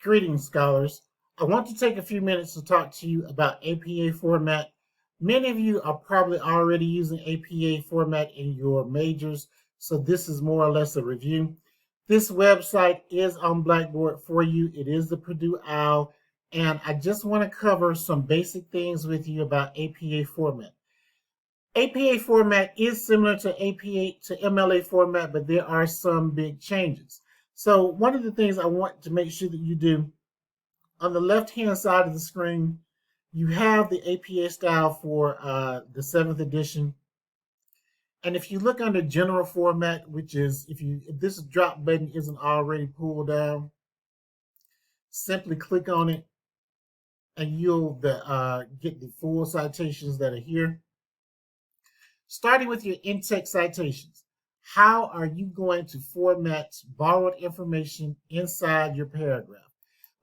Greetings, scholars. I want to take a few minutes to talk to you about APA format. Many of you are probably already using APA format in your majors, so this is more or less a review. This website is on Blackboard for you. It is the Purdue OWL, and I just want to cover some basic things with you about APA format. APA format is similar to MLA format, but there are some big changes. So one of the things I want to make sure that you do, on the left-hand side of the screen, you have the APA style for the 7th edition. And if you look under general format, which is if this drop button isn't already pulled down, simply click on it and you'll get the full citations that are here. Starting with your in-text citations, how are you going to format borrowed information inside your paragraph?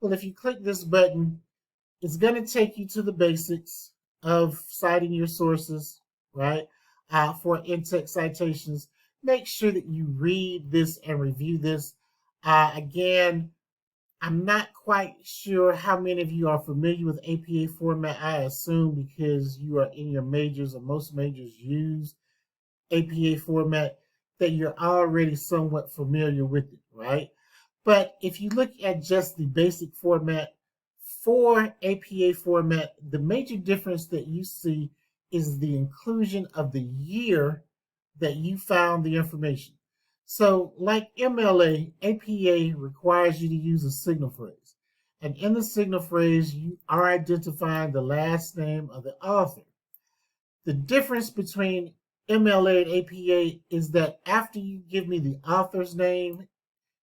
Well, if you click this button, it's going to take you to the basics of citing your sources, right? For in-text citations. Make sure that you read this and review this. Again, I'm not quite sure how many of you are familiar with APA format. I assume because you are in your majors, or most majors use APA format, that you're already somewhat familiar with it, right? But if you look at just the basic format for APA format, the major difference that you see is the inclusion of the year that you found the information. So like MLA, APA requires you to use a signal phrase. And in the signal phrase, you are identifying the last name of the author. The difference between MLA and APA is that after you give me the author's name,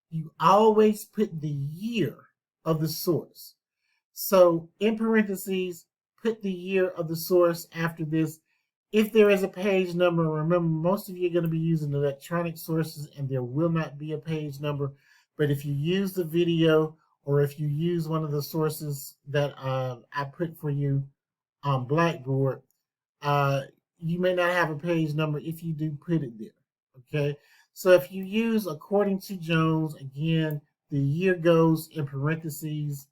you always put the year of the source. So in parentheses, put the year of the source after this. If there is a page number, remember, most of you are going to be using electronic sources and there will not be a page number. But if you use the video or if you use one of the sources that I put for you on Blackboard, you may not have a page number if you do put it there, okay? So if you use according to Jones, again, the year goes in parentheses.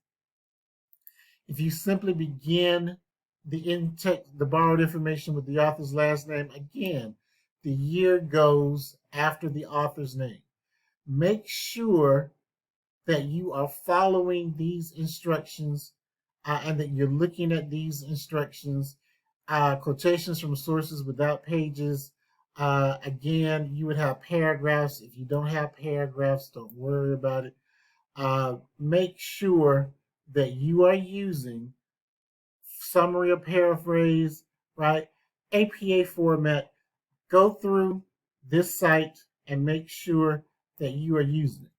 If you simply begin the borrowed information with the author's last name, again, the year goes after the author's name. Make sure that you are following these instructions and that you're looking at these instructions. Quotations from sources without pages. Again, you would have paragraphs. If you don't have paragraphs, don't worry about it. Make sure that you are using summary or paraphrase, right? APA format. Go through this site and make sure that you are using it.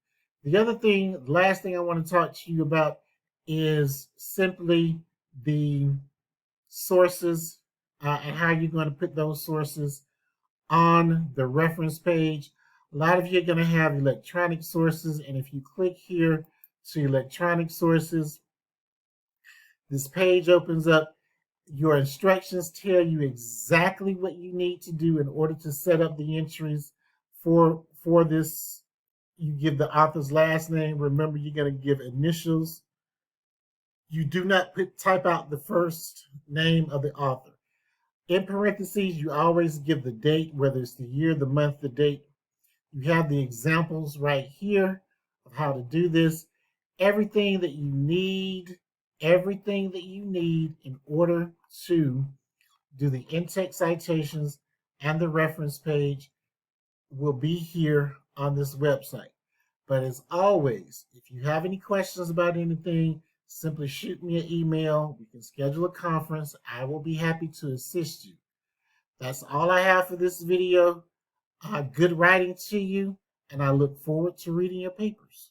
The other thing, last thing I want to talk to you about is simply the sources and how you're going to put those sources on the reference page. A lot of you are going to have electronic sources, and if you click here to electronic sources, this page opens up. Your instructions tell you exactly what you need to do in order to set up the entries for this. You give the author's last name. Remember, you're going to give initials. You do not type out the first name of the author. In parentheses, you always give the date, whether it's the year, the month, the date. You have the examples right here of how to do this. Everything that you need in order to do the in-text citations and the reference page will be here on this website. But as always, if you have any questions about anything, simply shoot me an email. We can schedule a conference. I will be happy to assist you. That's all I have for this video. Good writing to you, and I look forward to reading your papers.